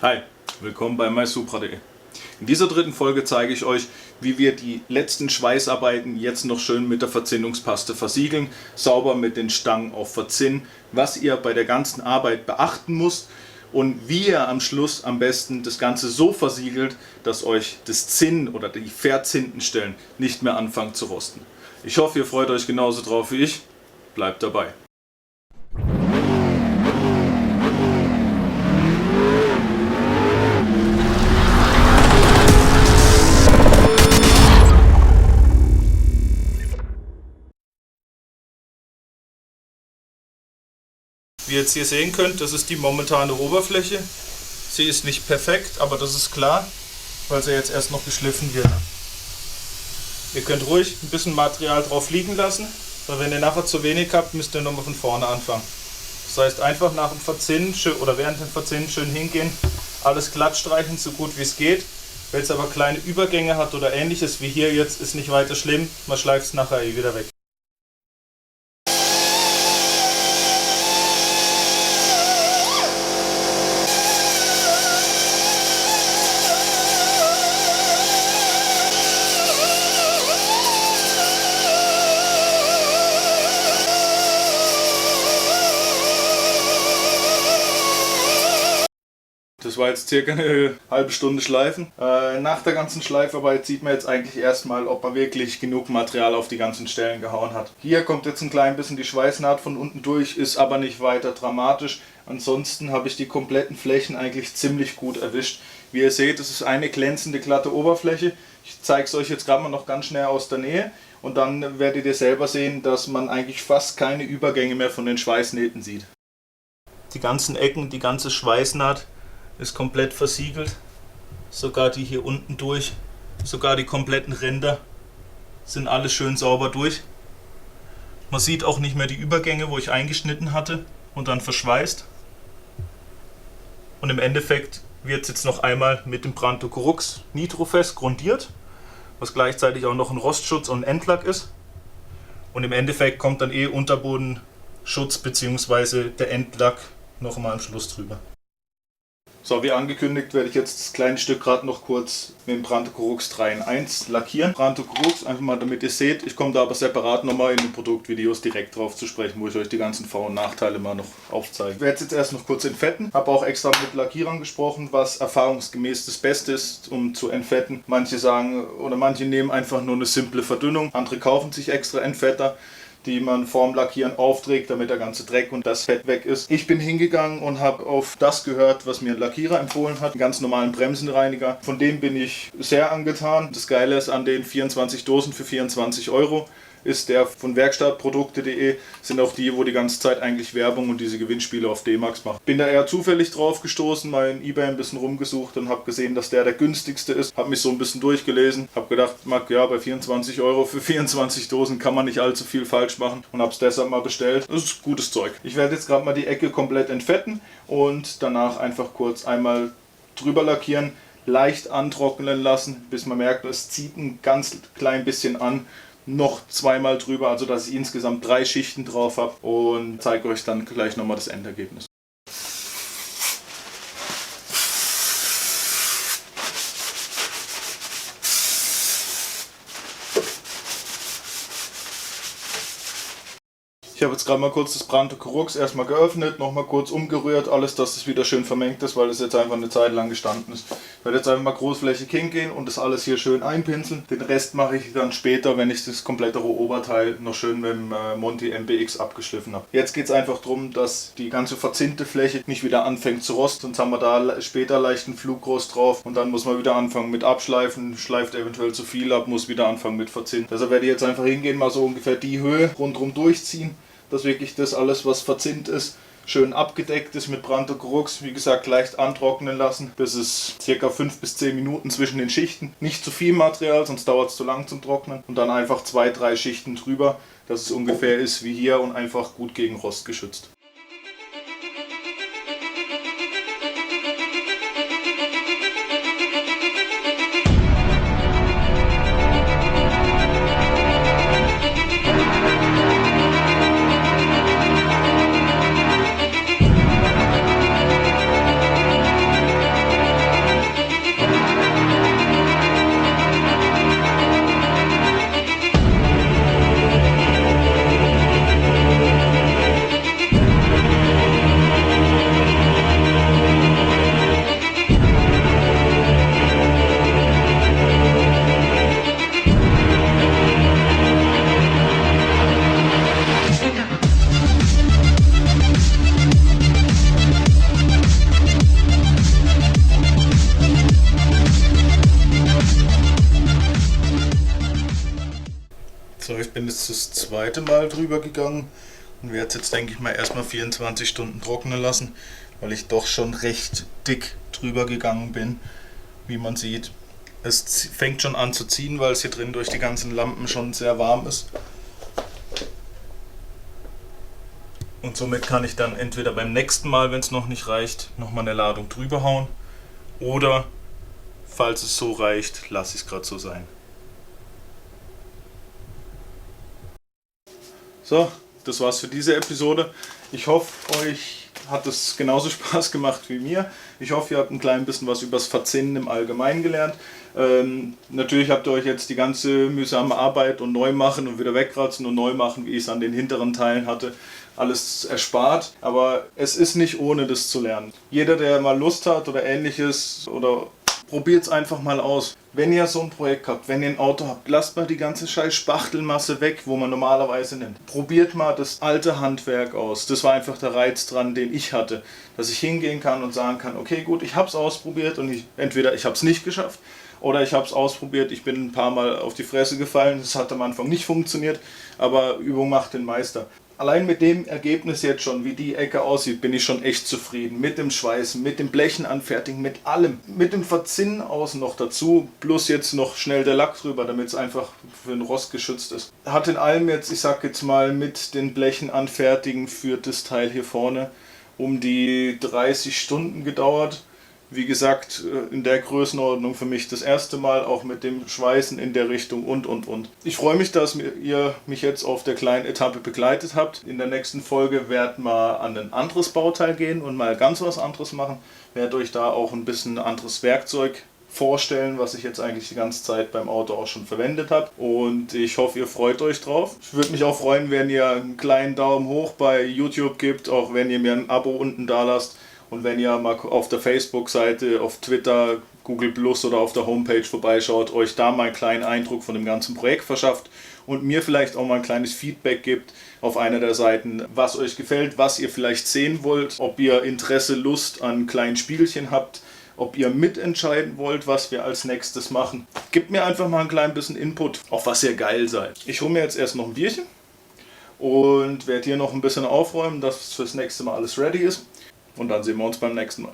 Hi, willkommen bei mysupra.de. In dieser dritten Folge zeige ich euch, wie wir die letzten Schweißarbeiten jetzt noch schön mit der Verzinnungspaste versiegeln, sauber mit den Stangen auch verzinnen, was ihr bei der ganzen Arbeit beachten müsst und wie ihr am Schluss am besten das Ganze so versiegelt, dass euch das Zinnen oder die verzinnten Stellen nicht mehr anfangen zu rosten. Ich hoffe, ihr freut euch genauso drauf wie ich. Bleibt dabei. Wie ihr jetzt hier sehen könnt, das ist die momentane Oberfläche. Sie ist nicht perfekt, aber das ist klar, weil sie jetzt erst noch geschliffen wird. Ihr könnt ruhig ein bisschen Material drauf liegen lassen, weil wenn ihr nachher zu wenig habt, müsst ihr nochmal von vorne anfangen. Das heißt, einfach nach dem Verzinnen oder während dem Verzinnen schön hingehen, alles glatt streichen, so gut wie es geht. Wenn es aber kleine Übergänge hat oder ähnliches wie hier jetzt, ist nicht weiter schlimm, man schleift es nachher wieder weg. Das war jetzt circa eine halbe Stunde Schleifen. Nach der ganzen Schleifarbeit sieht man jetzt eigentlich erstmal, ob man wirklich genug Material auf die ganzen Stellen gehauen hat. Hier kommt jetzt ein klein bisschen die Schweißnaht von unten durch, ist aber nicht weiter dramatisch. Ansonsten habe ich die kompletten Flächen eigentlich ziemlich gut erwischt. Wie ihr seht, es ist eine glänzende glatte Oberfläche. Ich zeige es euch jetzt gerade mal noch ganz schnell aus der Nähe. Und dann werdet ihr selber sehen, dass man eigentlich fast keine Übergänge mehr von den Schweißnähten sieht. Die ganzen Ecken, die ganze Schweißnaht ist komplett versiegelt, sogar die hier unten durch, sogar die kompletten Ränder sind alles schön sauber durch. Man sieht auch nicht mehr die Übergänge, wo ich eingeschnitten hatte und dann verschweißt. Und im Endeffekt wird es jetzt noch einmal mit dem Branto Crux Nitrofest grundiert, was gleichzeitig auch noch ein Rostschutz und ein Endlack ist. Und im Endeffekt kommt dann Unterbodenschutz bzw. der Endlack noch einmal am Schluss drüber. So, wie angekündigt werde ich jetzt das kleine Stück gerade noch kurz mit dem Branto Crux 3 in 1 lackieren. Branto Crux, einfach mal damit ihr seht, ich komme da aber separat nochmal in den Produktvideos direkt drauf zu sprechen, wo ich euch die ganzen Vor- und Nachteile mal noch aufzeige. Ich werde es jetzt erst noch kurz entfetten, habe auch extra mit Lackierern gesprochen, was erfahrungsgemäß das Beste ist, um zu entfetten. Manche sagen oder manche nehmen einfach nur eine simple Verdünnung, andere kaufen sich extra Entfetter, die man vorm Lackieren aufträgt, damit der ganze Dreck und das Fett weg ist. Ich bin hingegangen und habe auf das gehört, was mir ein Lackierer empfohlen hat, einen ganz normalen Bremsenreiniger. Von dem bin ich sehr angetan. Das Geile ist an den 24 Dosen für 24 Euro. Ist der von Werkstattprodukte.de, sind auch die, wo die ganze Zeit eigentlich Werbung und diese Gewinnspiele auf D-Max machen. Bin da eher zufällig drauf gestoßen, mal in eBay ein bisschen rumgesucht und habe gesehen, dass der günstigste ist. Habe mich so ein bisschen durchgelesen, habe gedacht, ja, bei 24 Euro für 24 Dosen kann man nicht allzu viel falsch machen und habe es deshalb mal bestellt. Das ist gutes Zeug. Ich werde jetzt gerade mal die Ecke komplett entfetten und danach einfach kurz einmal drüber lackieren, leicht antrocknen lassen, bis man merkt, es zieht ein ganz klein bisschen an. Noch zweimal drüber, also dass ich insgesamt 3 Schichten drauf habe und zeige euch dann gleich nochmal das Endergebnis. Ich habe jetzt gerade mal kurz das Branto Crux erstmal geöffnet, nochmal kurz umgerührt, alles, dass es wieder schön vermengt ist, weil es jetzt einfach eine Zeit lang gestanden ist. Ich werde jetzt einfach mal großflächig hingehen und das alles hier schön einpinseln. Den Rest mache ich dann später, wenn ich das komplette Oberteil noch schön mit dem Monty MBX abgeschliffen habe. Jetzt geht es einfach darum, dass die ganze verzinnte Fläche nicht wieder anfängt zu rosten, sonst haben wir da später leicht einen Flugrost drauf und dann muss man wieder anfangen mit Abschleifen, schleift eventuell zu viel ab, muss wieder anfangen mit Verzinnen. Deshalb werde ich jetzt einfach hingehen, mal so ungefähr die Höhe rundherum durchziehen, dass wirklich das alles, was verzinnt ist, schön abgedeckt ist mit Branto Crux. Wie gesagt, leicht antrocknen lassen, bis es ca. 5 bis 10 Minuten zwischen den Schichten. Nicht zu viel Material, sonst dauert es zu lang zum Trocknen. Und dann einfach 2, 3 Schichten drüber, dass es ungefähr ist wie hier und einfach gut gegen Rost geschützt. bin jetzt das zweite Mal drüber gegangen und werde es jetzt, denke ich mal, erstmal 24 Stunden trocknen lassen, weil ich doch schon recht dick drüber gegangen bin, wie man sieht. Es fängt schon an zu ziehen, weil es hier drin durch die ganzen Lampen schon sehr warm ist. Und somit kann ich dann entweder beim nächsten Mal, wenn es noch nicht reicht, nochmal eine Ladung drüber hauen. Oder, falls es so reicht, lasse ich es gerade so sein. So, das war's für diese Episode. Ich hoffe, euch hat es genauso Spaß gemacht wie mir. Ich hoffe, ihr habt ein klein bisschen was übers Verzinnen im Allgemeinen gelernt. Natürlich habt ihr euch jetzt die ganze mühsame Arbeit und neu machen und wieder wegkratzen und neu machen, wie ich es an den hinteren Teilen hatte, alles erspart. Aber es ist nicht ohne das zu lernen. Jeder, der mal Lust hat oder ähnliches, oder probiert es einfach mal aus. Wenn ihr so ein Projekt habt, wenn ihr ein Auto habt, lasst mal die ganze scheiß Spachtelmasse weg, wo man normalerweise nimmt. Probiert mal das alte Handwerk aus. Das war einfach der Reiz dran, den ich hatte. Dass ich hingehen kann und sagen kann, okay gut, ich habe es ausprobiert und entweder ich habe es nicht geschafft oder ich habe es ausprobiert, ich bin ein paar Mal auf die Fresse gefallen, das hat am Anfang nicht funktioniert, aber Übung macht den Meister. Allein mit dem Ergebnis jetzt schon, wie die Ecke aussieht, bin ich schon echt zufrieden. Mit dem Schweißen, mit dem Blechen anfertigen, mit allem. Mit dem Verzinnen außen noch dazu, plus jetzt noch schnell der Lack drüber, damit es einfach für den Rost geschützt ist. Hat in allem jetzt, ich sag jetzt mal, mit den Blechen anfertigen für das Teil hier vorne um die 30 Stunden gedauert. Wie gesagt, in der Größenordnung für mich das erste Mal, auch mit dem Schweißen in der Richtung und. Ich freue mich, dass ihr mich jetzt auf der kleinen Etappe begleitet habt. In der nächsten Folge werden wir an ein anderes Bauteil gehen und mal ganz was anderes machen. Werde euch da auch ein bisschen anderes Werkzeug vorstellen, was ich jetzt eigentlich die ganze Zeit beim Auto auch schon verwendet habe. Und ich hoffe, ihr freut euch drauf. Ich würde mich auch freuen, wenn ihr einen kleinen Daumen hoch bei YouTube gebt, auch wenn ihr mir ein Abo unten da lasst. Und wenn ihr mal auf der Facebook-Seite, auf Twitter, Google Plus oder auf der Homepage vorbeischaut, euch da mal einen kleinen Eindruck von dem ganzen Projekt verschafft und mir vielleicht auch mal ein kleines Feedback gibt auf einer der Seiten, was euch gefällt, was ihr vielleicht sehen wollt, ob ihr Interesse, Lust an kleinen Spielchen habt, ob ihr mitentscheiden wollt, was wir als nächstes machen. Gebt mir einfach mal ein klein bisschen Input, auf was ihr geil seid. Ich hole mir jetzt erst noch ein Bierchen und werde hier noch ein bisschen aufräumen, dass fürs nächste Mal alles ready ist. Und dann sehen wir uns beim nächsten Mal.